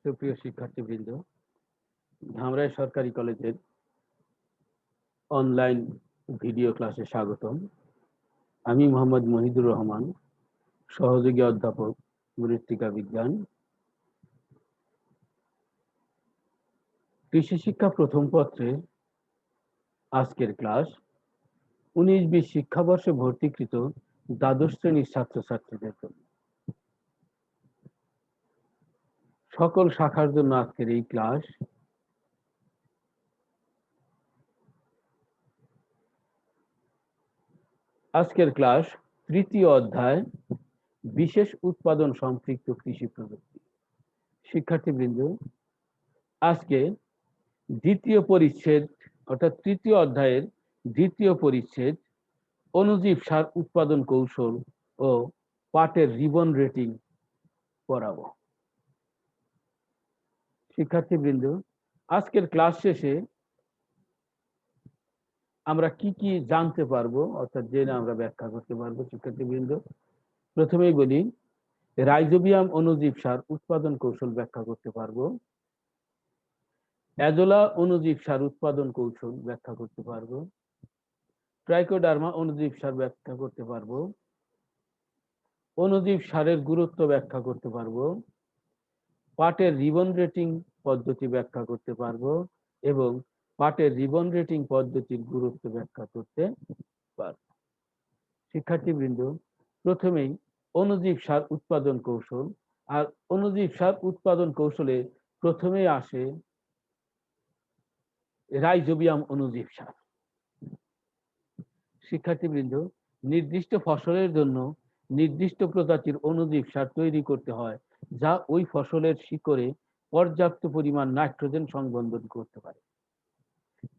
সুপ্রিয় শিক্ষার্থীবৃন্দ, ধামরাই সরকারি কলেজের অনলাইন ভিডিও ক্লাসে স্বাগতম। আমি মোহাম্মদ মহিদুর রহমান, সহযোগী অধ্যাপক, মৃত্তিকা বিজ্ঞান। কৃষি শিক্ষা প্রথম পত্রের আজকের ক্লাস 19-20 শিক্ষাবর্ষে ভর্তিকৃত দ্বাদশ শ্রেণীর ছাত্রছাত্রীদের জন্য। সকল শাখার জন্য আজকের এই ক্লাস। আজকের ক্লাস তৃতীয় অধ্যায়, বিশেষ উৎপাদন সম্পৃক্ত কৃষি প্রযুক্তি। শিক্ষার্থীবৃন্দ, আজকে দ্বিতীয় পরিচ্ছেদ অর্থাৎ তৃতীয় অধ্যায়ের দ্বিতীয় পরিচ্ছেদ অণুজীব সার উৎপাদন কৌশল ও পাটের রিবন রেটিং পড়াবো। শিক্ষার্থীবৃন্দ, আজকের ক্লাস শেষে আমরা কি কি জানতে পারবো অর্থাৎ জেনে আমরা ব্যাখ্যা করতে পারবো। শিক্ষার্থীবৃন্দ, প্রথমেই বলি, রাইজোবিয়াম অণুজীব সার উৎপাদন কৌশল ব্যাখ্যা করতে পারবো, অ্যাজোলা অণুজীব সার উৎপাদন কৌশল ব্যাখ্যা করতে পারবো, ট্রাইকোডার্মা অণুজীব সার ব্যাখ্যা করতে পারবো, অণুজীব সারের গুরুত্ব ব্যাখ্যা করতে পারবো, পাটের রিবন রেটিং পদ্ধতি ব্যাখ্যা করতে পারবো এবং পাটের রিবন রেটিং পদ্ধতির গুরুত্ব ব্যাখ্যা করতে পারবো। শিক্ষার্থীবৃন্দ, প্রথমেই অণুজীব সার উৎপাদন কৌশল। আর অণুজীব সার উৎপাদন কৌশলে প্রথমেই আসে রাইজোবিয়াম অণুজীব সার। শিক্ষার্থীবৃন্দ, নির্দিষ্ট ফসলের জন্য নির্দিষ্ট প্রজাতির অণুজীব সার তৈরি করতে হয়, যা ওই ফসলের শিকড়ে পর্যাপ্ত পরিমাণ নাইট্রোজেন সংবন্ধন করতে পারে।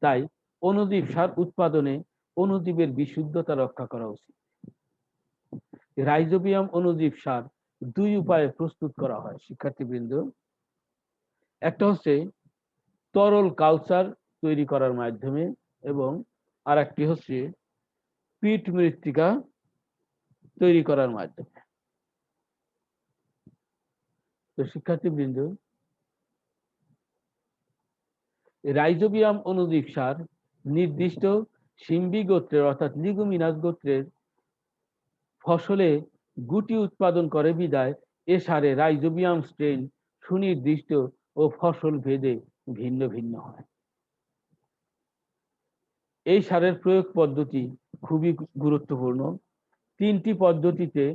তাই অণুজীব সার উৎপাদনে অণুজীবের বিশুদ্ধতা রক্ষা করা উচিত। রাইজোবিয়াম অণুজীব সার দুই উপায়ে প্রস্তুত করা হয়। শিক্ষার্থীবৃন্দ, একটা হচ্ছে তরল কালচার তৈরি করার মাধ্যমে এবং আর একটি হচ্ছে পিট মৃত্তিকা তৈরি করার মাধ্যমে। তো শিক্ষার্থীবৃন্দ, রাইজোবিয়াম অণুজীব সার নির্দিষ্ট সিম্বি গোত্রের অর্থাৎ লিগুমিনাস গোত্রের ফসলে গুটি উৎপাদন করে বিদায় এ সারে রাইজোবিয়াম স্ট্রেন সুনির্দিষ্ট ও ফসল ভেদে ভিন্ন ভিন্ন হয়। এই সারের প্রয়োগ পদ্ধতি খুবই গুরুত্বপূর্ণ। 3টি পদ্ধতিতে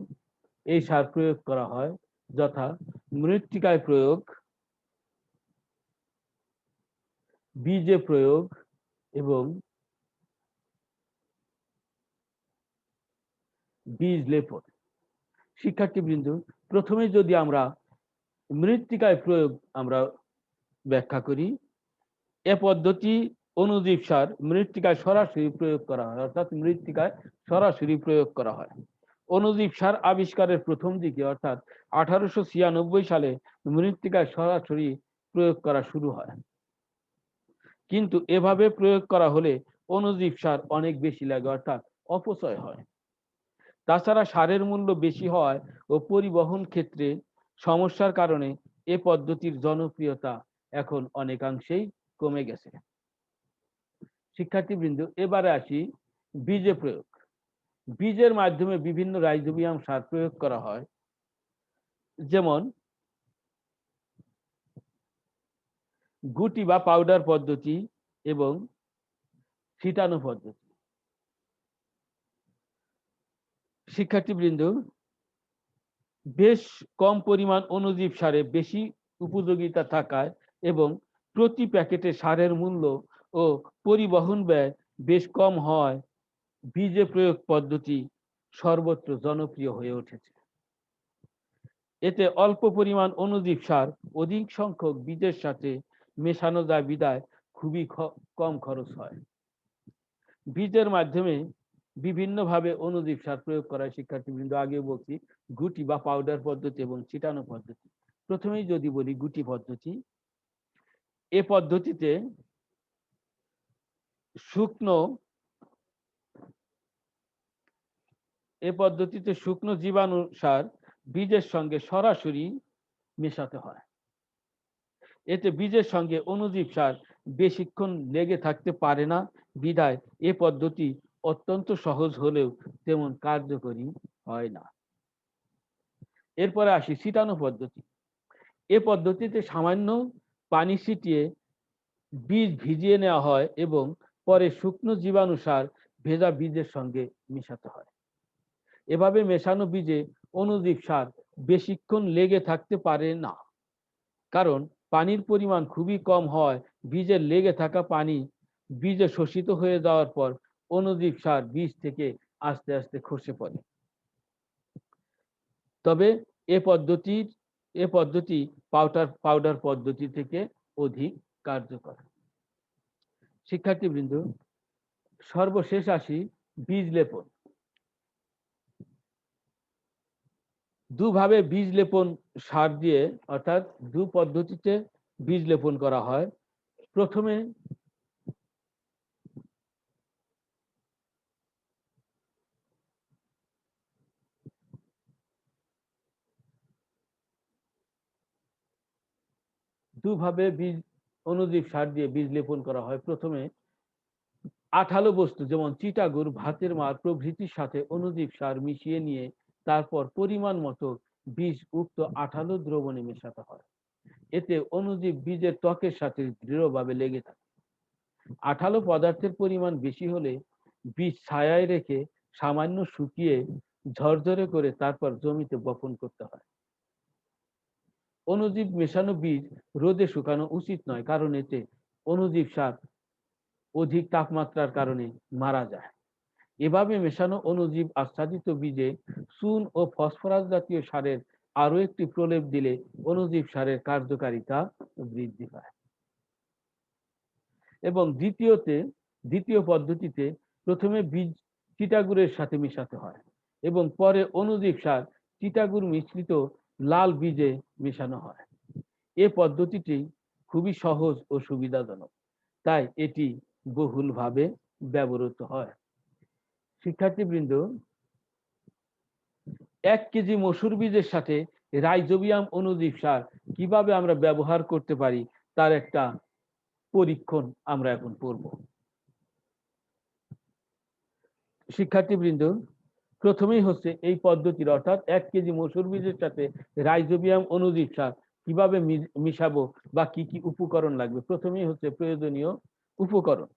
এই সার প্রয়োগ করা হয়, যথা মৃত্তিকায় প্রয়োগ, বীজে প্রয়োগ এবং বীজ লেপন। শিক্ষার্থীবৃন্দ, প্রথমে যদি আমরা মৃত্তিকায় প্রয়োগ আমরা ব্যাখ্যা করি, এ পদ্ধতি অণুজীব সার মৃত্তিকায় সরাসরি প্রয়োগ করা হয়, অর্থাৎ মৃত্তিকায় সরাসরি প্রয়োগ করা হয়। অণুজীব সার আবিষ্কারের প্রথম দিকে অর্থাৎ 1896 সালে মৃত্তিকায় সরাসরি প্রয়োগ করা শুরু হয়। কিন্তু এভাবে প্রয়োগ করা হলে অণুজীব সার অনেক বেশি লাগে, অর্থাৎ অপচয় হয়। তাছাড়া সারের মূল্য বেশি হয় ও পরিবহন ক্ষেত্রে সমস্যার কারণে এ পদ্ধতির জনপ্রিয়তা এখন অনেকাংশেই কমে গেছে। শিক্ষার্থীবৃন্দ, এবারে আসি বীজে প্রয়োগ। বীজের মাধ্যমে বিভিন্ন রাইজোবিয়াম সার প্রয়োগ করা হয়, যেমন গুটি বা পাউডার পদ্ধতি এবং ছিটানো পদ্ধতি। শিক্ষার্থীবৃন্দ, বেশ কম পরিমাণ অণুজীব সারে বেশি উপযোগিতা থাকায় এবং প্রতি প্যাকেটে সারের মূল্য ও পরিবহন ব্যয় বেশ কম হয় বীজে প্রয়োগ পদ্ধতি সর্বত্র জনপ্রিয় হয়ে উঠেছে। এতে অল্প পরিমাণ অণুজীব সার অধিক সংখ্যক বীজের সাথে মেশানো যায় বিদায় খুবই কম খরচ হয়। বীজের মাধ্যমে বিভিন্নভাবে অণুজীব সার প্রয়োগ করা। শিক্ষার্থীবৃন্দ, আগে বলছি গুটি বা পাউডার পদ্ধতি এবং ছিটানো পদ্ধতি। প্রথমেই যদি বলি গুটি পদ্ধতি, এ পদ্ধতিতে শুকনো জীবাণু সার বীজের সঙ্গে সরাসরি মেশাতে হয়। এতে বীজের সঙ্গে অণুজীব সার বেশিক্ষণ লেগে থাকতে পারে না, বিধায় এ পদ্ধতি অত্যন্ত সহজ হলেও তেমন কার্যকরী হয় না। এরপরে আসি ছিটানো পদ্ধতি। এ পদ্ধতিতে সামান্য পানি ছিটিয়ে বীজ ভিজিয়ে নেওয়া হয় এবং পরে শুকনো জীবাণু সার ভেজা বীজের সঙ্গে মেশাতে হয়। এভাবে মেশানো বীজে অণুজীব সার বেশিক্ষণ লেগে থাকতে পারে না, কারণ পানির পরিমাণ খুবই কম হয়। বীজের লেগে থাকা পানি বীজে শোষিত হয়ে যাওয়ার পর অণুজীব সার বীজ থেকে আস্তে আস্তে খসে পড়ে। তবে এ পদ্ধতি পাউডার পদ্ধতি থেকে অধিক কার্যকর। শিক্ষার্থীবৃন্দ, সর্বশেষ আসি বীজ লেপন। দুভাবে বীজ লেপন সার দিয়ে, অর্থাৎ দু পদ্ধতিতে বীজ লেপন করা হয়। প্রথমে দুভাবে বীজ অণুজীব সার দিয়ে বীজ লেপন করা হয়। প্রথমে আঠালো বস্তু যেমন চিটাগুড়, ভাতের মাড় প্রভৃতির সাথে অণুজীব সার মিশিয়ে নিয়ে তারপর পরিমাণ মতো বীজ উক্ত আঠালো দ্রবণে মেশাতে হয়। এতে অণুজীব বীজের ত্বকের সাথে দৃঢ়ভাবে লেগে থাকে। আঠালো পদার্থের পরিমাণ বেশি হলে বীজ ছায়ায় রেখে সামান্য শুকিয়ে ঝরঝরে করে তারপর জমিতে বপন করতে হয়। অণুজীব মেশানো বীজ রোদে শুকানো উচিত নয়, কারণ এতে অণুজীব সার অধিক তাপমাত্রার কারণে মারা যায়। এভাবে মেশানো অণুজীব আচ্ছাদিত বীজে চুন ও ফসফরাস জাতীয় সারের আরো একটি প্রলেপ দিলে অণুজীব সারের কার্যকারিতা বৃদ্ধি পায়। এবং দ্বিতীয় পদ্ধতিতে প্রথমে বীজ চিটাগুড়ের সাথে মেশাতে হয় এবং পরে অণুজীব সার চিটাগুড় মিশ্রিত লাল বীজে মেশানো হয়। এ পদ্ধতিটি খুবই সহজ ও সুবিধাজনক, তাই এটি বহুলভাবে ব্যবহৃত হয়। শিক্ষার্থীবৃন্দ, 1 কেজি মসুর বীজের সাথে রাইজোবিয়াম অণুজীব সার কিভাবে আমরা ব্যবহার করতে পারি তার একটা পরীক্ষণ আমরা এখন করব। শিক্ষার্থীবৃন্দ, প্রথমেই হচ্ছে এই পদ্ধতির, অর্থাৎ 1 কেজি মসুর বীজের সাথে রাইজোবিয়াম অণুজীব সার কিভাবে মিশাবো বা কি কি উপকরণ লাগবে। প্রথমেই হচ্ছে প্রয়োজনীয় উপকরণ।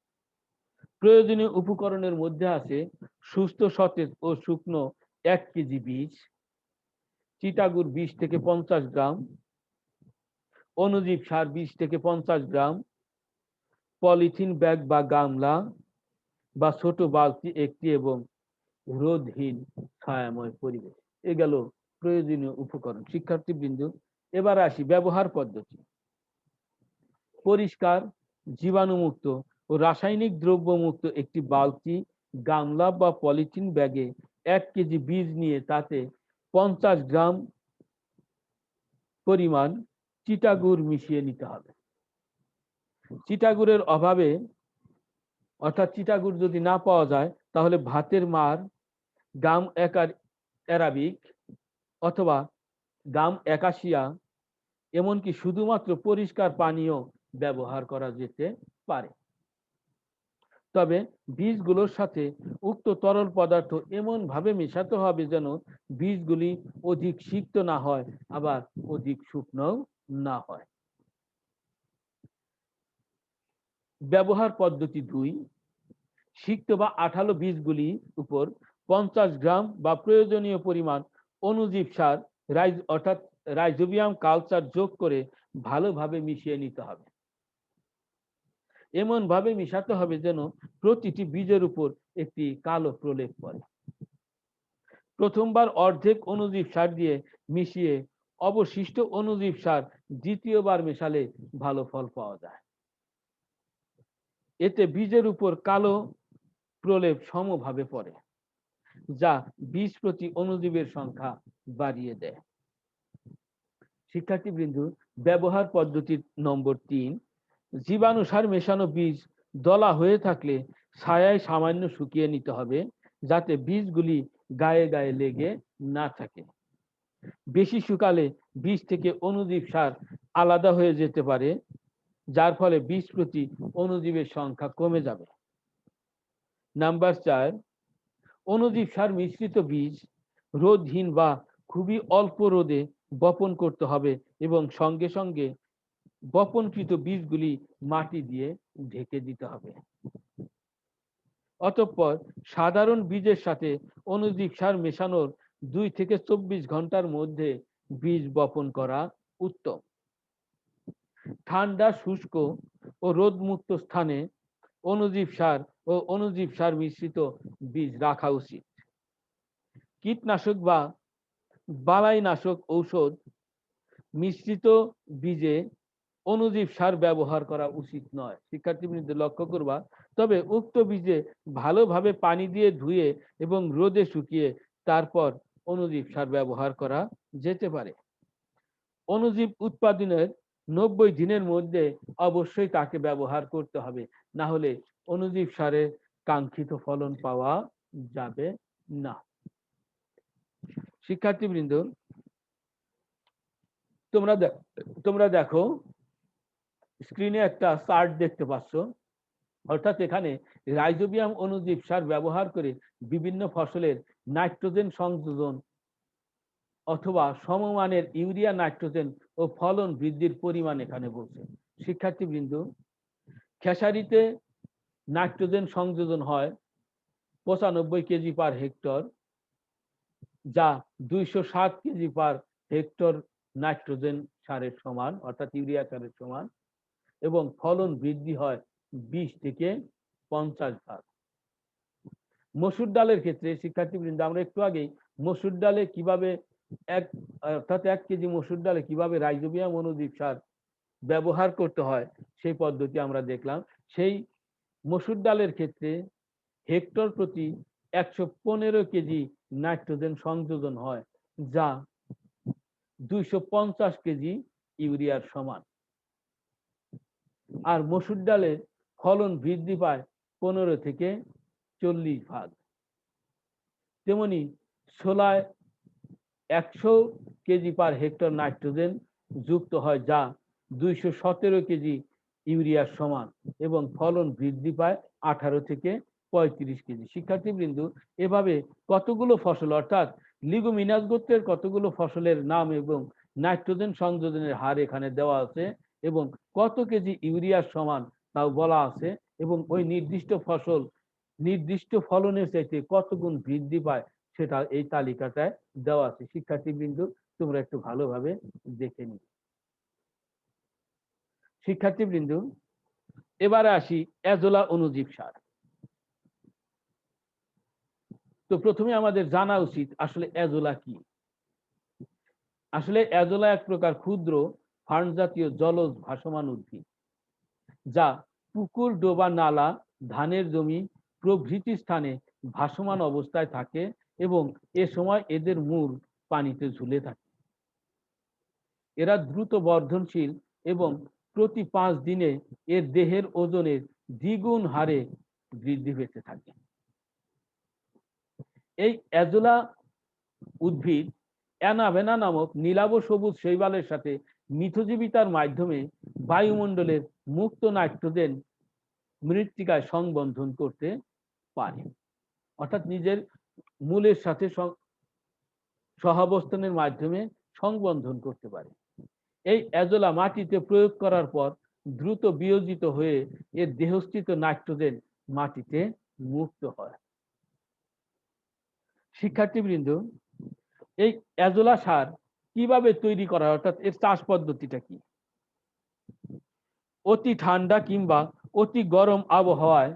প্রয়োজনীয় উপকরণের মধ্যে আছে সুস্থ, সতেজ ও শুকনো 1 কেজি বীজ, চিটাগুড় 20 থেকে 50 গ্রাম, অণুজীব সার 20 থেকে 50 গ্রাম, পলিথিন ব্যাগ বা গামলা বা ছোট বালতি একটি এবং রোদহীন ছায়াময় পরিবেশ। এ গেল প্রয়োজনীয় উপকরণ। শিক্ষার্থীবৃন্দ, এবার আসি ব্যবহার পদ্ধতি। পরিষ্কার, জীবাণুমুক্ত ও রাসায়নিক দ্রব্যমুক্ত একটি বালতি, গামলা বা পলিথিন ব্যাগে 1 কেজি বীজ নিয়ে তাতে 50 গ্রাম পরিমাণ চিটাগুড় মিশিয়ে নিতে হবে। চিটাগুড়ের অভাবে, অর্থাৎ চিটাগুড় যদি না পাওয়া যায়, তাহলে ভাতের মাড়, গাম অ্যারাবিক অথবা গাম একাশিয়া, এমনকি শুধুমাত্র পরিষ্কার পানীয় ব্যবহার করা যেতে পারে। তবে বীজগুলোর সাথে উক্ত তরল পদার্থ এমন ভাবে মেশাতে হবে যেন বীজগুলি অধিক সিক্ত না হয়, আবার অধিক শুকনো না হয়। ব্যবহার পদ্ধতি 2, সিক্ত বা আঠালো বীজগুলি উপর 50 গ্রাম বা প্রয়োজনীয় পরিমাণ অণুজীব সার অর্থাৎ রাইজোবিয়াম কালচার যোগ করে ভালোভাবে মিশিয়ে নিতে হবে। এমন ভাবে মিশাতে হবে যেন প্রতিটি বীজের উপর একটি কালো প্রলেপ পড়ে। প্রথমবার অর্ধেক অণুজীব সার দিয়ে মিশিয়ে অবশিষ্ট অণুজীব সার দ্বিতীয়বার মেশালে ভালো ফল পাওয়া যায়। এতে বীজের উপর কালো প্রলেপ সমভাবে পড়ে, যা বীজ প্রতি অণুজীবের সংখ্যা বাড়িয়ে দেয়। শিক্ষার্থীবৃন্দ, ব্যবহার পদ্ধতি নম্বর 3, জীবাণু সার মেশানো বীজ দলা হয়ে থাকলে ছায়ায় সামান্য শুকিয়ে নিতে হবে, যাতে বীজগুলি গায়ে গায়ে লেগে না থাকে। বেশি শুকালে বীজ থেকে অণুজীব সার আলাদা হয়ে যেতে পারে, যার ফলে বীজ প্রতি অণুজীবের সংখ্যা কমে যাবে। নাম্বার 4, অণুজীব সার মিশ্রিত বীজ রোদহীন বা খুবই অল্প রোদে বপন করতে হবে এবং সঙ্গে সঙ্গে বপনকৃত বীজগুলি মাটি দিয়ে ঢেকে দিতে হবে। অতঃপর সাধারণ বীজের সাথে অণুজীব সার মেশানোর 2 থেকে 24 ঘন্টার মধ্যে বীজ বপন করা উত্তম। ঠান্ডা, শুষ্ক ও রোদমুক্ত স্থানে অণুজীব সার ও অণুজীব সার মিশ্রিত বীজ রাখা উচিত। কীটনাশক বা বালাইনাশক ঔষধ মিশ্রিত বীজে অণুজীব সার ব্যবহার করা উচিত নয়। শিক্ষার্থীবৃন্দ লক্ষ্য করবা, তবে উক্ত বীজে ভালোভাবে পানি দিয়ে ধুয়ে এবং রোদে শুকিয়ে তারপর অণুজীব সার ব্যবহার করা যেতে পারে। অণুজীব উৎপাদনের 90 দিনের মধ্যে অবশ্যই তাকে ব্যবহার করতে হবে, না হলে অণুজীব সারের কাঙ্ক্ষিত ফলন পাওয়া যাবে না। শিক্ষার্থীবৃন্দ, তোমরা দেখো স্ক্রিনে একটা চার্ট দেখতে পাচ্ছ। অর্থাৎ এখানে রাইজোবিয়াম অণুজীব সার ব্যবহার করে বিভিন্ন ফসলের নাইট্রোজেন সংযোজন অথবা সমমানের ইউরিয়া, নাইট্রোজেন ও ফলন বৃদ্ধির পরিমাণ এখানে বলছে। শিক্ষার্থীবৃন্দ, খেসারিতে নাইট্রোজেন সংযোজন হয় 95 কেজি পার হেক্টর, যা 207 কেজি পার হেক্টর নাইট্রোজেন সারের সমান, অর্থাৎ ইউরিয়া সারের সমান, এবং ফলন বৃদ্ধি হয় 20 থেকে 50 ভাগ। মসুর ডালের ক্ষেত্রে শিক্ষার্থীবৃন্দ, আমরা একটু আগেই মসুর ডালে কিভাবে অর্থাৎ 1 কেজি মসুর ডালে কিভাবে রাইজোবিয়াম অণুজীব সার ব্যবহার করতে হয় সেই পদ্ধতি আমরা দেখলাম। সেই মসুর ডালের ক্ষেত্রে হেক্টর প্রতি 115 কেজি নাইট্রোজেন সংযোজন হয়, যা 250 কেজি ইউরিয়ার সমান। আর মসুর ডালের ফলন বৃদ্ধি পায় 15 থেকে 40 ভাগ। তেমনি ছোলায় 100 কেজি পার হেক্টর নাইট্রোজেন যুক্ত হয়, যা 217 কেজি ইউরিয়ার সমান, এবং ফলন বৃদ্ধি পায় 18 থেকে 35 কেজি। শিক্ষার্থীবৃন্দ, এভাবে কতগুলো ফসল অর্থাৎ লিগুমিনাস গোত্রের কতগুলো ফসলের নাম এবং নাইট্রোজেন সংযোজনের হার এখানে দেওয়া আছে, এবং কত কেজি ইউরিয়ার সমান তাও বলা আছে, এবং ওই নির্দিষ্ট ফসল নির্দিষ্ট ফলনের চাইতে কত গুণ বৃদ্ধি পায় সেটা এই তালিকাটায় দেওয়া আছে। শিক্ষার্থীবৃন্দ, তোমরা একটু ভালোভাবে দেখে নিও। শিক্ষার্থীবৃন্দ, এবারে আসি এজোলা অণুজীব সার। তো প্রথমে আমাদের জানা উচিত আসলে এজোলা কি। আসলে এজোলা এক প্রকার ক্ষুদ্র ফার্ন জাতীয় জলজ ভাসমান উদ্ভিদ, যা পুকুর, ডোবা, নালা, ধানের জমি প্রভৃতি স্থানে ভাসমান অবস্থায় থাকে এবং এ সময় এদের মূল পানিতে ঝুলে থাকে। এরা দ্রুত বর্ধনশীল এবং প্রতি 5 দিনে এর দেহের ওজনের দ্বিগুণ হারে বৃদ্ধি পেতে থাকে। এই এজোলা উদ্ভিদ অ্যানাভেনা নামক নীলাভ সবুজ শৈবালের সাথে মিথজীবিতার মাধ্যমে বায়ুমণ্ডলের মুক্ত নাইট্রোজেন মৃত্তিকায় সংবন্ধন করতে পারে, অর্থাৎ নিজের মূলের সাথে সহাবস্থানের মাধ্যমে সংবন্ধন করতে পারে। এই এজোলা মাটিতে প্রয়োগ করার পর দ্রুত বিয়োজিত হয়ে এর দেহস্থিত নাইট্রোজেন মাটিতে মুক্ত হয়। শিক্ষার্থীবৃন্দ, এই এজোলা সার কিভাবে তৈরি করা হয়, অর্থাৎ এর চাষ পদ্ধতিটা কি? অতি ঠান্ডা কিংবা অতি গরম আবহাওয়ায়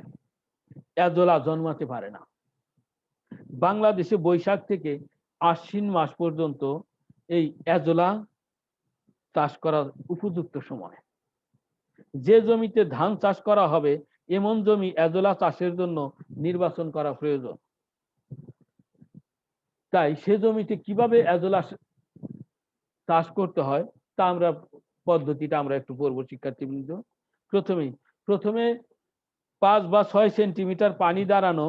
এজোলা জন্মাতে পারে না। বাংলাদেশে বৈশাখ থেকে আশ্বিন মাস পর্যন্ত এই এজোলা চাষ করার উপযুক্ত সময়। যে জমিতে ধান চাষ করা হবে এমন জমি এজোলা চাষের জন্য নির্বাচন করা প্রয়োজন। তাই সে জমিতে কিভাবে এজোলা চাষ করতে হয় তা পদ্ধতিটা আমরা একটু পড়ব। শিক্ষার্থীবৃন্দ, প্রথমে 5 বা 6 সেন্টিমিটার পানি দাঁড়ানো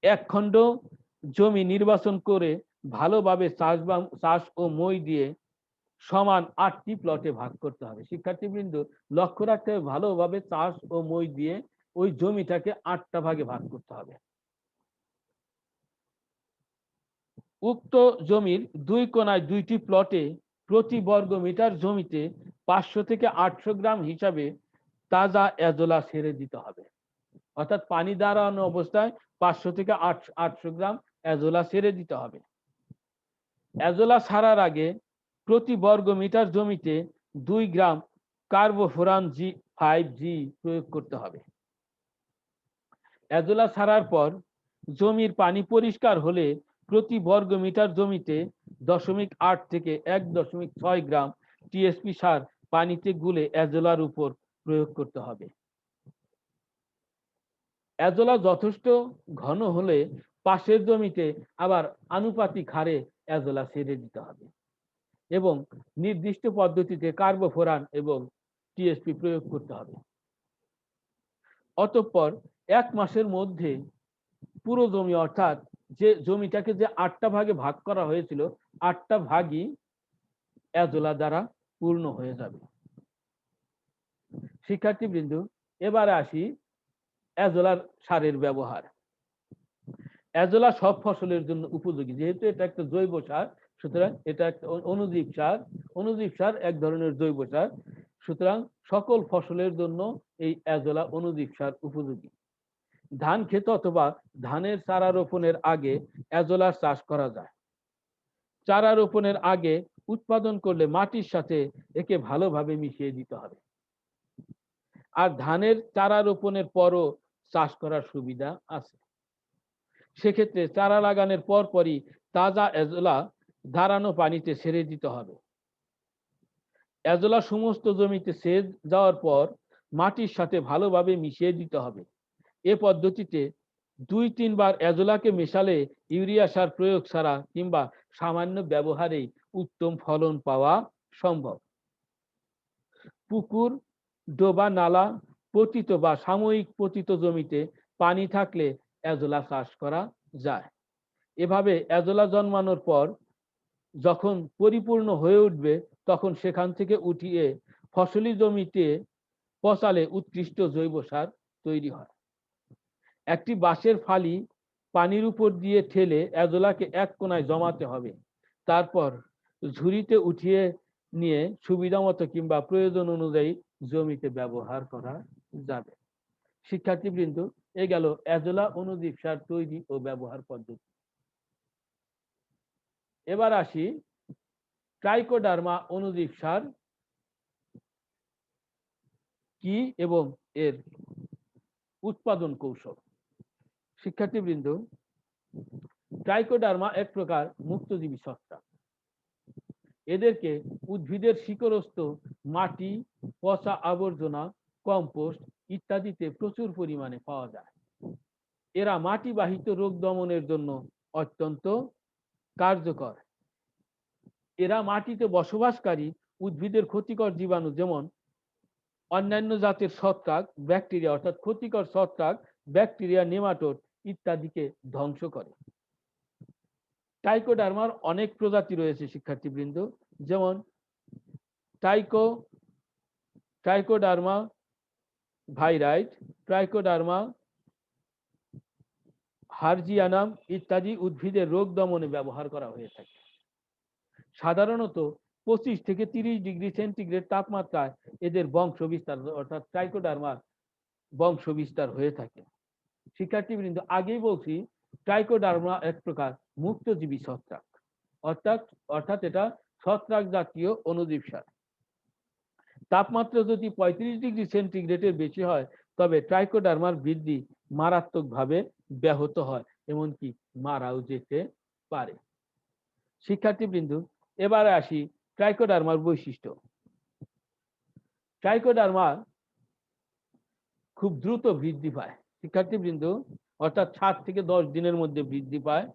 এক খণ্ড জমি নির্বাচন করে ভালোভাবে চাষ ও মই দিয়ে সমান 8টি প্লটে ভাগ করতে হবে। শিক্ষার্থীবৃন্দ লক্ষ্য রাখতে হবে ভালোভাবে চাষ ও মই দিয়ে ওই জমিটাকে 8টা ভাগে ভাগ করতে হবে। উক্ত জমির 2 কোণায় 2টি প্লটে প্রতি বর্গ মিটার জমিতে 500 থেকে 800 গ্রাম হিসাবে তাজা এজোলা ছেড়ে দিতে হবে। অর্থাৎ পানি দাঁড়ানো অবস্থায় 500 থেকে 800 গ্রাম এজোলা ছেড়ে দিতে হবে। এজোলা ছাড়ার আগে প্রতি বর্গ মিটার জমিতে 2 গ্রাম কার্বোফোরান 5G প্রয়োগ করতে হবে। এজোলা ছাড়ার পর জমির পানি পরিষ্কার হলে প্রতি বর্গ মিটার জমিতে 0.8 থেকে 1.6 গ্রাম টিএসপি সার পানিতে গুলে এজোলার উপর প্রয়োগ করতে হবে। এজোলা যথেষ্ট ঘন হলে পাশের জমিতে আবার আনুপাতিক হারে এজোলা ছেড়ে দিতে হবে এবং নির্দিষ্ট পদ্ধতিতে কার্বোফোরান এবং টিএসপি প্রয়োগ করতে হবে। অতঃপর 1 মাসের মধ্যে পুরো জমি অর্থাৎ যে জমিটাকে যে 8টা ভাগে ভাগ করা হয়েছিল 8টা ভাগই এজোলা দ্বারা পূর্ণ হয়ে যাবে। শিক্ষার্থীবৃন্দ এবারে আসি এজোলার সারের ব্যবহার। এজোলা সব ফসলের জন্য উপযোগী, যেহেতু এটা একটা জৈব সার, সুতরাং এটা একটা অণুজীব সার। অণুজীব সার এক ধরনের জৈব সার, সুতরাং সকল ফসলের জন্য এই এজোলা অণুজীব সার উপযোগী। ধান ক্ষেত অথবা ধানের চারা রোপণের আগে এজোলার চাষ করা যায়। চারা রোপণের আগে উৎপাদন করলে মাটির সাথে একে ভালোভাবে মিশিয়ে দিতে হবে। আর ধানের চারা রোপণের পরও চাষ করার সুবিধা আছে। সেক্ষেত্রে চারা লাগানোর পরপরই তাজা এজোলা দাঁড়ানো পানিতে ছেড়ে দিতে হবে। এজোলা সমস্ত জমিতে সেচ যাওয়ার পর মাটির সাথে ভালোভাবে মিশিয়ে দিতে হবে। এ পদ্ধতিতে 2-3 বার এজোলাকে মেশালে ইউরিয়া সার প্রয়োগ ছাড়া কিংবা সামান্য ব্যবহারেই উত্তম ফলন পাওয়া সম্ভব। পুকুর, ডোবা, নালা পতিত বা সাময়িক পতিত জমিতে পানি থাকলে এজোলা চাষ করা যায়। এভাবে এজোলা জন্মানোর পর যখন পরিপূর্ণ হয়ে উঠবে তখন সেখান থেকে উঠিয়ে ফসলি জমিতে পচালে উৎকৃষ্ট জৈব সার তৈরি হয়। একটি বাঁশের ফালি পানির উপর দিয়ে ঠেলে এজোলাকে এক কোণায় জমাতে হবে। তারপর ঝুড়িতে উঠিয়ে নিয়ে সুবিধা মতো কিংবা প্রয়োজন অনুযায়ী জমিতে ব্যবহার করা যাবে। শিক্ষার্থীবৃন্দ এ গেল এজোলা অণুজীব সার তৈরি ও ব্যবহার পদ্ধতি। এবার আসি ট্রাইকোডার্মা অণুজীব সার কি এবং এর উৎপাদন কৌশল। শিক্ষার্থীবৃন্দ ট্রাইকোডার্মা এক প্রকার মুক্তজীবী ছত্রাক। এদেরকে উদ্ভিদের শিকড়স্থ মাটি, পচা আবর্জনা, কম্পোস্ট ইত্যাদিতে প্রচুর পরিমাণে পাওয়া যায়। এরা মাটি বাহিত রোগ দমনের জন্য অত্যন্ত কার্যকর। এরা মাটিতে বসবাসকারী উদ্ভিদের ক্ষতিকর জীবাণু যেমন অন্যান্য জাতের ছত্রাক, ব্যাকটেরিয়া অর্থাৎ ক্ষতিকর ছত্রাক, ব্যাকটেরিয়া, নেমাটোড ইত্যাদিকে ধ্বংস করে। ট্রাইকোডার্মার অনেক প্রজাতি রয়েছে শিক্ষার্থীবৃন্দ, যেমন ট্রাইকোডার্মা ভাইরাইট, ট্রাইকোডার্মা হার্জিয়ানাম ইত্যাদি উদ্ভিদের রোগ দমনে ব্যবহার করা হয়ে থাকে। সাধারণত 25 থেকে 30 ডিগ্রি সেন্টিগ্রেড তাপমাত্রায় এদের বংশ বিস্তার অর্থাৎ ট্রাইকোডার্মার বংশ বিস্তার হয়ে থাকে। শিক্ষার্থীবৃন্দ আগেই বলছি ট্রাইকোডার্মা এক প্রকার মুক্তজীবী ছত্রাক, অর্থাৎ এটা ছত্রাক জাতীয় অণুজীব সার। তাপমাত্রা যদি 35 ডিগ্রি সেন্টিগ্রেডের বেশি হয় তবে ট্রাইকোডার্মার বৃদ্ধি মারাত্মকভাবে ব্যাহত হয়, এমনকি মারাও যেতে পারে। শিক্ষার্থীবৃন্দ এবারে আসি ট্রাইকোডার্মার বৈশিষ্ট্য। ট্রাইকোডার্মা খুব দ্রুত বৃদ্ধি পায় শিক্ষার্থীবৃন্দ, অর্থাৎ 7 থেকে 10 দিনের মধ্যে বৃদ্ধি পায়।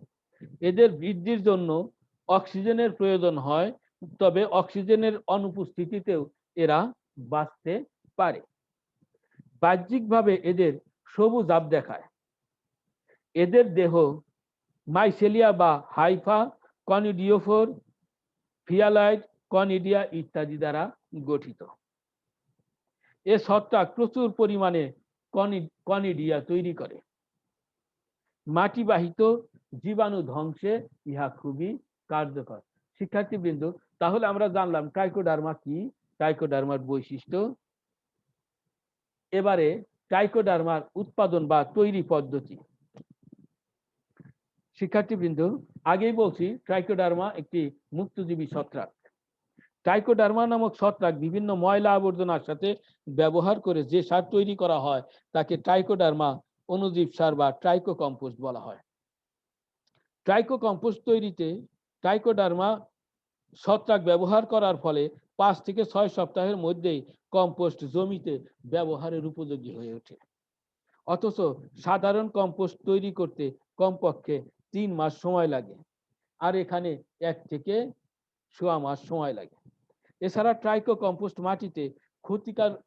এদের বৃদ্ধির জন্য অক্সিজেনের প্রয়োজন হয়, তবে অক্সিজেনের অনুপস্থিতিতেও এরা বাঁচতে পারে। বাহ্যিকভাবে এদের সবুজ আভ দেখায়। এদের দেহ মাইসেলিয়া বা হাইফা, কনিডিওফোর, ফিয়ালয়েড কনিডিয়া ইত্যাদি দ্বারা গঠিত। এ ছত্রাক প্রচুর পরিমাণে কনিডিয়া তৈরি করে। মাটিবাহিত জীবাণু ধ্বংসে ইহা খুবই কার্যকর। শিক্ষার্থীবৃন্দ, তাহলে আমরা জানলাম ট্রাইকোডার্মা কি, ট্রাইকোডার্মার বৈশিষ্ট্য। এবারে ট্রাইকোডার্মার উৎপাদন বা তৈরি পদ্ধতি। শিক্ষার্থীবৃন্দ, আগেই বলছি ট্রাইকোডার্মা একটি মুক্তজীবী ছত্রাক। ট্রাইকোডার্মা নামক ছত্রাক বিভিন্ন ময়লা আবর্জনার সাথে ব্যবহার করে যে সার তৈরি করা হয় তাকে ট্রাইকোডার্মা অণুজীব সার বা ট্রাইকো কম্পোস্ট বলা হয়। ট্রাইকো কম্পোস্ট তৈরিতে ট্রাইকোডার্মা ছত্রাক ব্যবহার করার ফলে 5 থেকে 6 সপ্তাহের মধ্যেই কম্পোস্ট জমিতে ব্যবহারের উপযোগী হয়ে ওঠে। অথচ সাধারণ কম্পোস্ট তৈরি করতে কমপক্ষে 3 মাস সময় লাগে, আর এখানে 1 থেকে 1.25 মাস সময় লাগে। এছাড়া ট্রাইকো কম্পোস্ট মাটিতে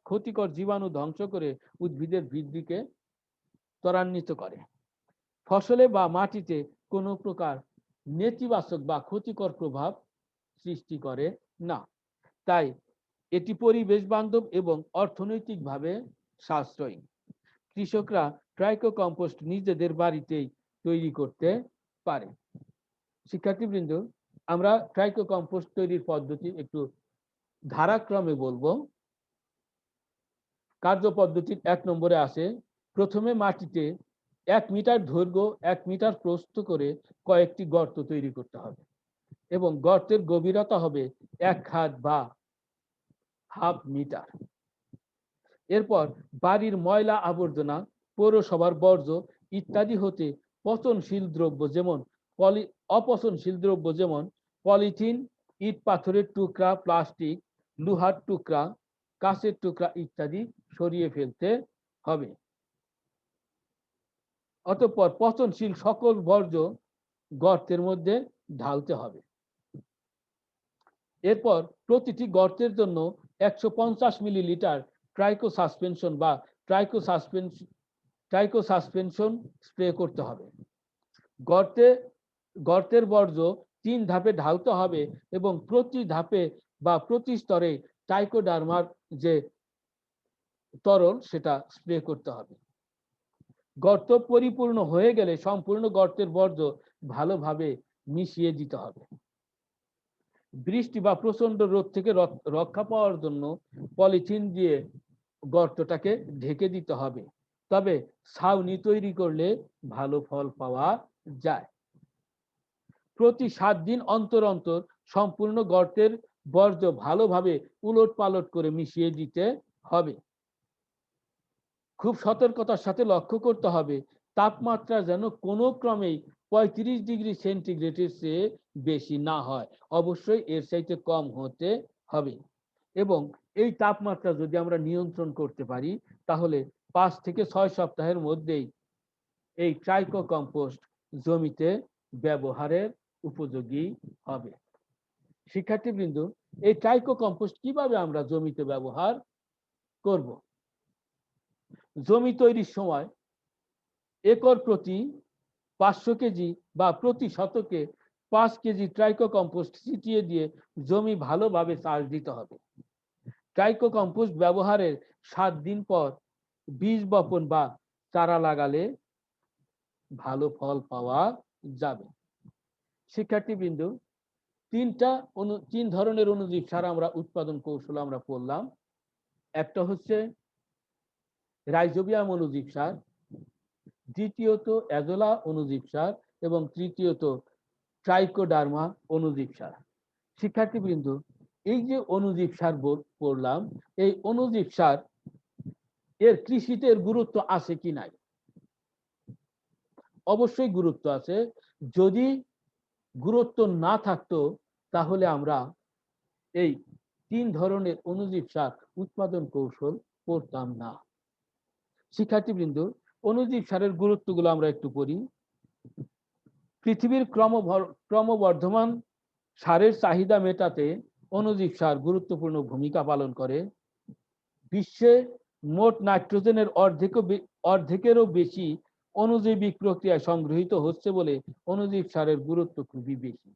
ক্ষতিকর জীবাণু ধ্বংস করে উদ্ভিদের বৃদ্ধিকে ত্বরান্বিত করে। ফসলে বা মাটিতে কোনো প্রকার নেতিবাচক বা ক্ষতিকর প্রভাব সৃষ্টি করে না। তাই এটি পরিবেশ বান্ধব এবং অর্থনৈতিকভাবে সাশ্রয়ী। কৃষকরা ট্রাইকো কম্পোস্ট নিজেদের বাড়িতেই তৈরি করতে পারে। শিক্ষার্থীবৃন্দ, আমরা ট্রাইকো কম্পোস্ট তৈরির পদ্ধতি একটু ধারাক্রমে বলবো। কার্যপদ্ধতির 1 নম্বরে আছে, প্রথমে মাটিতে 1 মিটার দৈর্ঘ্য 1 মিটার প্রস্থ করে কয়েকটি গর্ত তৈরি করতে হবে এবং গর্তের গভীরতা হবে 1 হাত বা হাফ মিটার। এরপর বাড়ির ময়লা আবর্জনা, পৌরসভার বর্জ্য ইত্যাদি হতে অপচনশীল দ্রব্য যেমন পলিথিন, ইট পাথরের টুকরা, প্লাস্টিক, লোহার টুকরা, কাঁচের টুকরা ইত্যাদি সরিয়ে ফেলতে হবে। অতঃপর পচনশীল সকল বর্জ্য গর্তের মধ্যে ঢালতে হবে। এরপর প্রতিটি গর্তের জন্য 150 মিলিলিটার ট্রাইকো সাসপেনশন স্প্রে করতে হবে। গর্তের বর্জ্য 3 ধাপে ঢালতে হবে এবং প্রতি ধাপে বা প্রতি স্তরে ট্রাইকোডার্মার যে তরল সেটা স্প্রে করতে হবে। গর্ত পরিপূর্ণ হয়ে গেলে সম্পূর্ণ গর্তের বর্জ্য ভালোভাবে মিশিয়ে দিতে হবে। বৃষ্টি বা প্রচন্ড রোদ থেকে রক্ষা পাওয়ার জন্য পলিথিন দিয়ে গর্তটাকে ঢেকে দিতে হবে। তবে ছাউনি তৈরি করলে ভালো ফল পাওয়া যায়। প্রতি 7 দিন অন্তর অন্তর সম্পূর্ণ গর্তের বর্জ্য ভালোভাবে উলট পালট করে মিশিয়ে দিতে হবে। খুব সতর্কতার সাথে লক্ষ্য করতে হবে তাপমাত্রা যেন কোনো ক্রমেই 35 ডিগ্রি সেন্টিগ্রেডের চেয়ে বেশি না হয়, অবশ্যই এর চাইতে কম হতে হবে। এবং এই তাপমাত্রা যদি আমরা নিয়ন্ত্রণ করতে পারি তাহলে 5 থেকে 6 সপ্তাহের মধ্যেই এই ট্রাইকো কম্পোস্ট জমিতে ব্যবহারের উপযোগী হবে। শিক্ষার্থীবৃন্দ, এই ট্রাইকো কম্পোস্ট কিভাবে আমরা জমিতে ব্যবহার করব? জমি তৈরির সময় একর প্রতি 500 কেজি বা প্রতি শতকে 5 কেজি ট্রাইকো কম্পোস্ট ছিটিয়ে দিয়ে জমি ভালোভাবে চাষ দিতে হবে। ট্রাইকো কম্পোস্ট ব্যবহারের 7 দিন পর বীজ বপন বা চারা লাগালে ভালো ফল পাওয়া যাবে। শিক্ষার্থীবৃন্দ, 3 ধরনের অণুজীব সার আমরা উৎপাদন কৌশল আমরা পড়লাম। একটা হচ্ছে রাইজোবিয়াম অণুজীব সার, দ্বিতীয়ত অ্যাজোলা অণুজীব সার এবং তৃতীয়ত ট্রাইকোডার্মা অণুজীব সার। শিক্ষার্থীবৃন্দ, এই যে অণুজীব সার পড়লাম, এই অণুজীব সার এর কৃষিতে এর গুরুত্ব আছে কি নাই? অবশ্যই গুরুত্ব আছে। যদি গুরুত্ব না থাকতো তাহলে আমরা এই 3 ধরনের অণুজীব সার উৎপাদন কৌশল পড়তাম না। শিক্ষার্থীবৃন্দ, অণুজীব সারের গুরুত্বগুলো আমরা একটু পড়ি। পৃথিবীর ক্রমবর্ধমান সারের চাহিদা মেটাতে অণুজীব সার গুরুত্বপূর্ণ ভূমিকা পালন করে। বিশ্বে মোট নাইট্রোজেনের অর্ধেকেরও বেশি অণুজৈবিক প্রক্রিয়ায় সংগৃহীত হচ্ছে বলে অণুজীব সারের গুরুত্ব খুবই বেশি।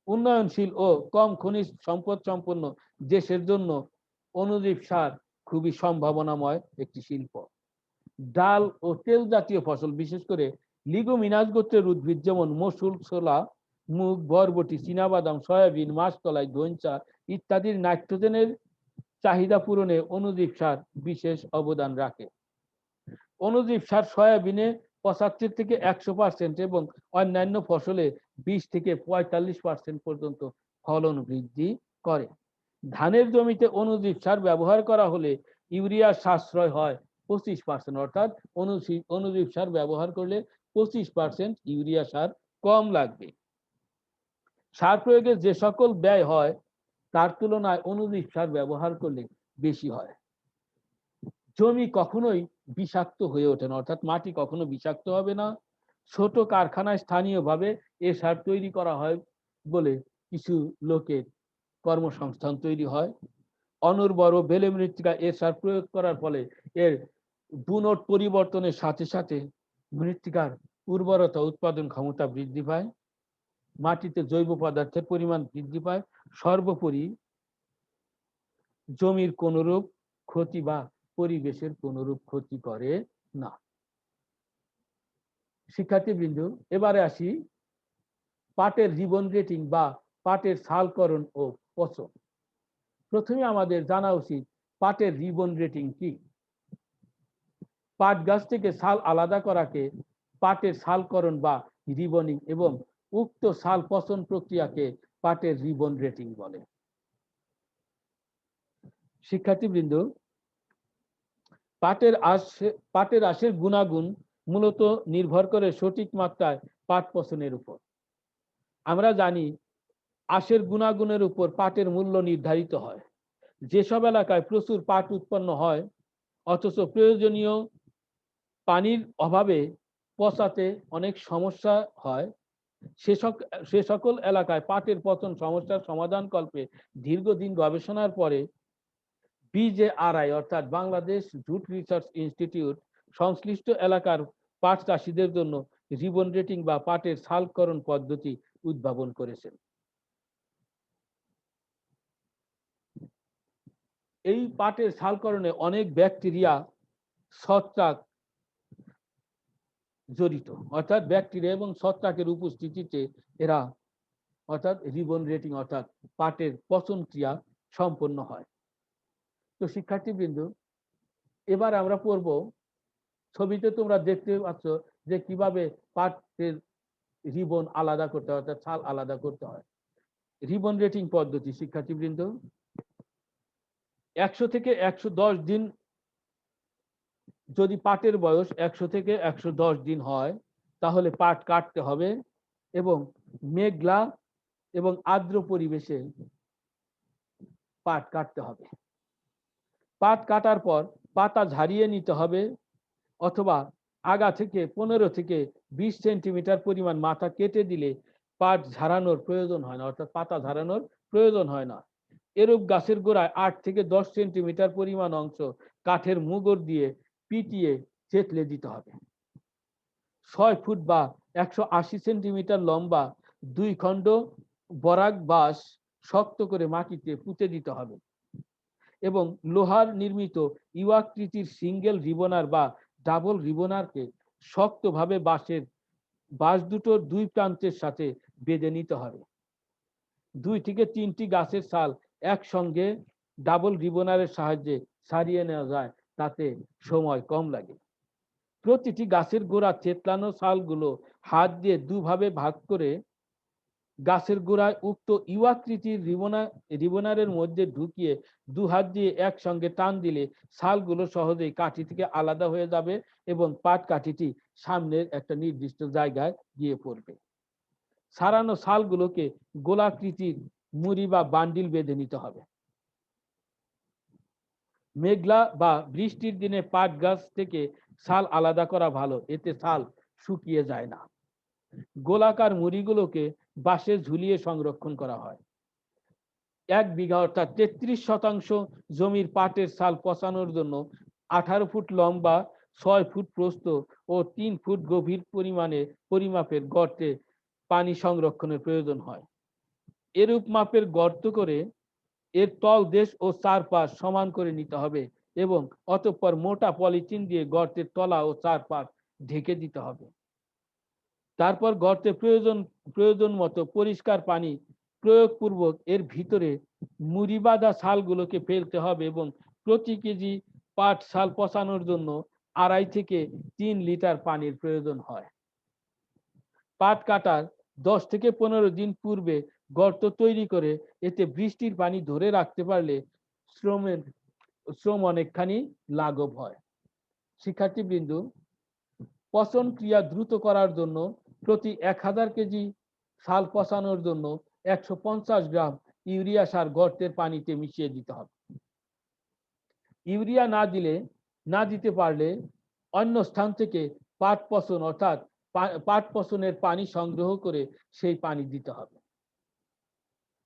উন্নয়নশীল ও কম খনিজ সম্পদ সম্পন্ন দেশের জন্য অণুজীব সার খুবই সম্ভাবনাময় একটি শিল্প। ডাল ও তেল জাতীয় ফসল, বিশেষ করে লিগুমিনাস গোত্রের উদ্ভিদ যেমন মসুর, ছোলা, মুগ, বরবটি, চীনাবাদাম, সয়াবিন, মাসকলাই, ধইঞ্চা ইত্যাদির নাইট্রোজেনের চাহিদা পূরণে অণুজীব সার বিশেষ অবদান রাখে। অণুজীব সার সয়াবিনে 75 থেকে 100% এবং অন্যান্য ফসলে 20 থেকে 45% পর্যন্ত ফলন বৃদ্ধি করে। ধানের জমিতে অণুজীব সার ব্যবহার করা হলে ইউরিয়ার সাশ্রয় হয় 25%, অর্থাৎ অণুজীব সার ব্যবহার করলে 25% ইউরিয়া সার কম লাগবে। সার প্রয়োগে যে সকল ব্যয় হয় তার তুলনায় অণুজীব সার ব্যবহার করলে বেশি হয়। জমি কখনোই বিষাক্ত হয়ে ওঠে না, অর্থাৎ মাটি কখনো বিষাক্ত হবে না। ছোট কারখানায় স্থানীয়ভাবে এ সার তৈরি করা হয় বলে কিছু লোকের কর্মসংস্থান তৈরি হয়। অনুর্বর ও বেলে মৃত্তিকা এ সার প্রয়োগ করার ফলে এর বুনট পরিবর্তনের সাথে সাথে মৃত্তিকার উর্বরতা, উৎপাদন ক্ষমতা বৃদ্ধি পায়, মাটিতে জৈব পদার্থের পরিমাণ বৃদ্ধি পায়। সর্বোপরি জমির কোনরূপ ক্ষতি বা পরিবেশের কোনরূপ ক্ষতি করে না। শিক্ষার্থীবৃন্দ, এবারে আসি পাটের রিবন রেটিং বা পাটের সালকরণ ও পচন। প্রথমে আমাদের জানা উচিত পাটের রিবন রেটিং কি। পাট গাছ থেকে ছাল আলাদা করাকে পাটের সালকরণ বা রিবনিং এবং উক্ত সাল পচন প্রক্রিয়াকে পাটের রিবন রেটিং বলে। শিক্ষার্থীবৃন্দ, পাটের আঁশের গুণাগুণ মূলত নির্ভর করে সঠিক মাত্রায় পাট পচনের উপর। আমরা জানি আঁশের গুণাগুণের উপর পাটের মূল্য নির্ধারিত হয়। যেসব এলাকায় প্রচুর পাট উৎপন্ন হয় অথচ প্রয়োজনীয় পানির অভাবে পচাতে অনেক সমস্যা হয়, সে সকল এলাকায় পাটের পচন সমস্যার সমাধান কল্পে দীর্ঘদিন গবেষণার পরে BJRI অর্থাৎ বাংলাদেশ জুট রিসার্চ ইনস্টিটিউট সংশ্লিষ্ট এলাকার পাট চাষীদের জন্য রিবন রেটিং বা পাটের সালকরণ পদ্ধতি উদ্ভাবন করেছেন। এই পাটের সালকরণে অনেক ব্যাকটেরিয়া, ছত্রাক জড়িত, অর্থাৎ ব্যাকটেরিয়া এবং ছত্রাকের উপস্থিতিতে এরা অর্থাৎ রিবন রেটিং অর্থাৎ পাটের পচন ক্রিয়া সম্পন্ন হয়। তো শিক্ষার্থীবৃন্দ, এবার আমরা পড়ব, ছবিতে তোমরা দেখতে পাচ্ছ যে কিভাবে পাটের রিবন আলাদা করতে হয়, অর্থাৎ ছাল আলাদা করতে হয়। রিবন রেটিং পদ্ধতি। শিক্ষার্থীবৃন্দ, 100 থেকে 110 দিন, যদি পাটের বয়স 100 থেকে 110 দিন হয় তাহলে পাট কাটতে হবে এবং মেঘলা এবং আর্দ্র পরিবেশে পাট কাটতে হবে। পাট কাটার পর পাতা ঝারিয়ে নিতে হবে অথবা আগা থেকে 15 থেকে 20 সেন্টিমিটার পরিমাণ মাথা কেটে দিলে পাট ঝাড়ানোর প্রয়োজন হয় না, অর্থাৎ পাতা ঝাড়ানোর প্রয়োজন হয় না। এরূপ গাছের গোড়ায় 8 থেকে 10 সেন্টিমিটার পরিমাণ অংশ কাঠের মুগুর দিয়ে পিটিয়ে চেতলে দিতে হবে। 6 ফুট বা 180 সেন্টিমিটার লম্বা 2 খণ্ড বরাক বাঁশ শক্ত করে মাটিতে পুঁতে দিতে হবে এবং লোহার নির্মিত ইউআকৃতির সিঙ্গেল রিবনার বা ডাবল রিবনারকে শক্তভাবে বাঁশ দুটোর দুই প্রান্তের সাথে বেঁধে নিতে হবে। 2 থেকে 3টি গাছের ছাল একসঙ্গে ডাবল রিবনারের সাহায্যে ছাড়িয়ে নেওয়া যায়, তাতে সময় কম লাগে। প্রতিটি গাছের গোড়া চেতলানো ছালগুলো হাত দিয়ে দুভাবে ভাগ করে গাছের গোড়ায় উক্ত ইউআকৃতির রিবনারের মধ্যে ঢুকিয়ে 2 হাত দিয়ে একসঙ্গে টান দিলে ছালগুলো সহজেই কাঠি থেকে আলাদা হয়ে যাবে এবং পাট কাঠিটি সামনের একটা নির্দিষ্ট জায়গায় গিয়ে পড়বে। ছাড়ানো ছালগুলোকে গোলাকৃতির মুড়ি বা বান্ডিল বেঁধে নিতে হবে। মেঘলা বা বৃষ্টির দিনে পাট গাছ থেকে ছাল আলাদা করা ভালো, এতে ছাল শুকিয়ে যায় না। গোলাকার মুড়িগুলোকে বাঁশে ঝুলিয়ে সংরক্ষণ করা হয়। 1 বিঘা অর্থাৎ 33% জমির পাটের ছাল পচানোর জন্য 18 ফুট লম্বা, 6 ফুট প্রস্থ ও 3 ফুট গভীর পরিমাপের গর্তে পানি সংরক্ষণের প্রয়োজন হয়। এরূপ মাপের গর্ত করে এর তলদেশ ও চারপাশ সমান করে নিতে হবে এবং অতঃপর মোটা পলিথিন দিয়ে গর্তের তলা ও চারপাশ ঢেকে দিতে হবে। তারপর গর্তে প্রয়োজন মতো পরিষ্কার পানি প্রয়োগপূর্বক এর ভিতরে মুড়ি বাঁধা ছালগুলোকে ফেলতে হবে এবং প্রতি কেজি পাট ছাল পচানোর জন্য 2.5 থেকে 3 লিটার পানির প্রয়োজন হয়। পাট কাটার 10 থেকে 15 দিন পূর্বে গর্ত তৈরি করে এতে বৃষ্টির পানি ধরে রাখতে পারলে শ্রম অনেকখানি লাঘব হয়। শিক্ষার্থীবৃন্দ, পচন ক্রিয়া দ্রুত করার জন্য প্রতি 1000 কেজি ছাল পচানোর জন্য 150 গ্রাম ইউরিয়া সার গর্তের পানিতে মিশিয়ে দিতে হবে। ইউরিয়া না দিতে পারলে অন্য স্থান থেকে পাট পচন অর্থাৎ পাট পচনের পানি সংগ্রহ করে সেই পানি দিতে হবে।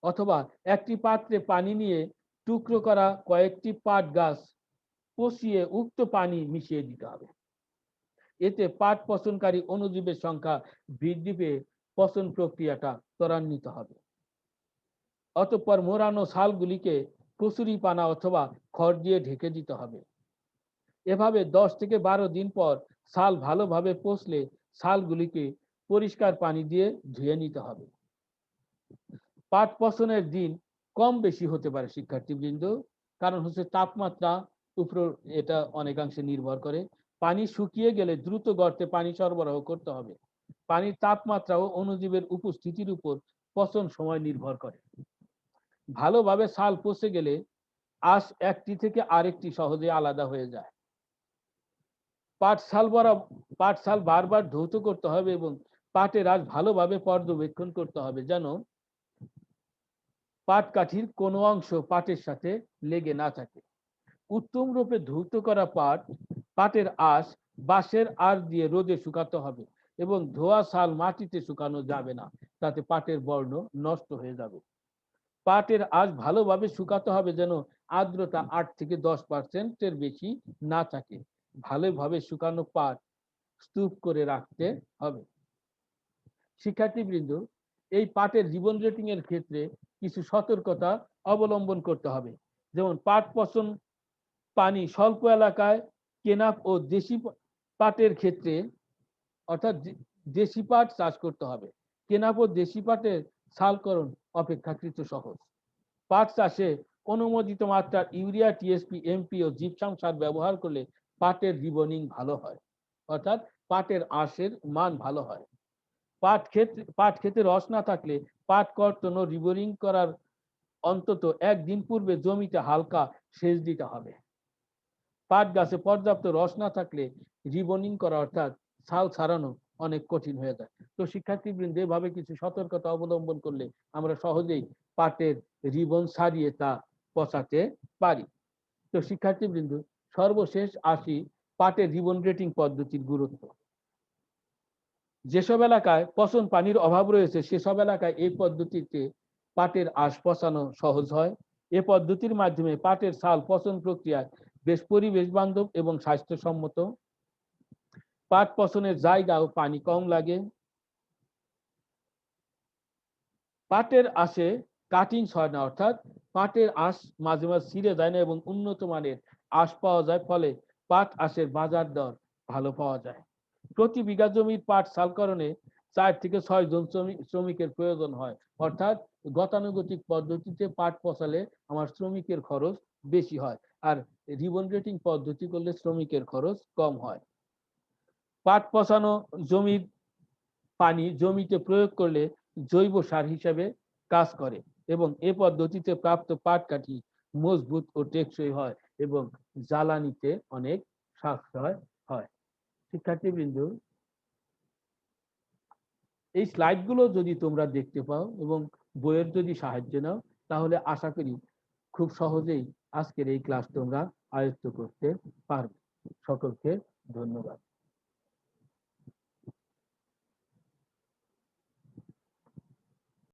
অথবা একটি পাত্রে পানি নিয়ে টুকরো করা কয়েকটি পাট গাছ পচিয়ে উক্ত পানি মিশিয়ে দিতে হবে। এতে পাট পচনকারী অণুজীবের সংখ্যা বৃদ্ধি পেয়ে পচন প্রক্রিয়াটা ত্বরান্বিত হবে। অতঃপর মোড়ানো ছালগুলিকে কচুরি পানা অথবা খড় দিয়ে ঢেকে দিতে হবে। এভাবে 10 থেকে 12 দিন পর ছাল ভালোভাবে পচলে ছালগুলিকে পরিষ্কার পানি দিয়ে ধুয়ে নিতে হবে। পাট পচনের দিন কম বেশি হতে পারে শিক্ষার্থীবৃন্দ, কারণ হচ্ছে তাপমাত্রা উপর এটা অনেকাংশে নির্ভর করে। পানি শুকিয়ে গেলে দ্রুত গর্তে পানি সরবরাহ করতে হবে। পানির তাপমাত্রা ও অণুজীবের উপস্থিতির উপর পচন সময় নির্ভর করে। ভালোভাবে ছাল পচে গেলে আঁশ একটি থেকে আরেকটি সহজে আলাদা হয়ে যায়। পাট ছাল বারবার ধৌত করতে হবে এবং পাটের আঁশ ভালোভাবে পর্যবেক্ষণ করতে হবে যেন পাট কাঠির কোনো অংশ পাটের সাথে লেগে না থাকে। উত্তম রূপে ধৌত করা পাটের আঁশ বাঁশের আঁশ দিয়ে রোদে শুকাতে হবে এবং ধোয়া ছাল মাটিতে শুকানো যাবে না, তাতে পাটের বর্ণ নষ্ট হয়ে যাবে। পাটের আঁশ ভালোভাবে শুকাতে হবে যেন আর্দ্রতা 8 থেকে 10% বেশি না থাকে। ভালোভাবে শুকানো পাট স্তূপ করে রাখতে হবে। শিক্ষার্থীবৃন্দ, এই পাটের জীবন রেটিং এর ক্ষেত্রে কিছু সতর্কতা অবলম্বন করতে হবে। যেমন পাট পচন পানি স্বল্প এলাকায় কেনাপ ও দেশি পাটের ক্ষেত্রে অর্থাৎ দেশি পাট চাষ করতে হবে। কেনাপ ও দেশি পাটের ছালকরণ অপেক্ষাকৃত সহজ। পাট চাষে অনুমোদিত মাত্রার ইউরিয়া, টিএসপি, এমপি ও জিপসাম সার ব্যবহার করলে পাটের রিবনিং ভালো হয়, অর্থাৎ পাটের আঁশের মান ভালো হয়। পাট ক্ষেতে রস না থাকলে পাট কর্তন ও রিবনিং করার অন্তত 1 দিন পূর্বে জমিতে হালকা সেচ দিতে হবে। পাট গাছে পর্যাপ্ত রস না থাকলে রিবনিং করা অর্থাৎ ছাল ছাড়ানো অনেক কঠিন হয়ে যায়। তো শিক্ষার্থীবৃন্দ, এভাবে কিছু সতর্কতা অবলম্বন করলে আমরা সহজেই পাটের রিবন ছাড়িয়ে তা পচাতে পারি। তো শিক্ষার্থীবৃন্দ, সর্বশেষ আসি পাটের রিবন রেটিং পদ্ধতির গুরুত্ব। যেসব এলাকায় পচন পানির অভাব রয়েছে সেসব এলাকায় এই পদ্ধতিতে পাটের আঁশ পচানো সহজ হয়। এ পদ্ধতির মাধ্যমে পাটের ছাল পচন প্রক্রিয়ায় বেশ পরিবেশ বান্ধব এবং স্বাস্থ্যসম্মত। পাট পচনের জায়গা ও পানি কম লাগে। পাটের আঁশে কাটিংস হয় না, অর্থাৎ পাটের আঁশ মাঝে মাঝে ছিঁড়ে যায় না এবং উন্নত মানের আঁশ পাওয়া যায়, ফলে পাট আঁশের বাজার দর ভালো পাওয়া যায়। প্রতি বিঘা জমির পাট ছালকরণে 4 থেকে 6 জন শ্রমিকের প্রয়োজন হয়, অর্থাৎ গতানুগতিক পদ্ধতিতে পাট পচালে আমার শ্রমিকের খরচ বেশি হয়, আর রিবন রেটিং পদ্ধতি করলে শ্রমিকের খরচ কম হয়। পাট পচানো জমির পানি জমিতে প্রয়োগ করলে জৈব সার হিসাবে কাজ করে এবং এ পদ্ধতিতে প্রাপ্ত পাট কাঠি মজবুত ও টেকসই হয় এবং জ্বালানিতে অনেক সাশ্রয় হয়। শিক্ষার্থীবৃন্দ, এই স্লাইডগুলো যদি তোমরা দেখতে পাও এবং বইয়ের যদি সাহায্য নাও, তাহলে আশা করি খুব সহজেই আজকের এই ক্লাস তোমরা আয়ত্ত করতে পারবে। সকলকে ধন্যবাদ।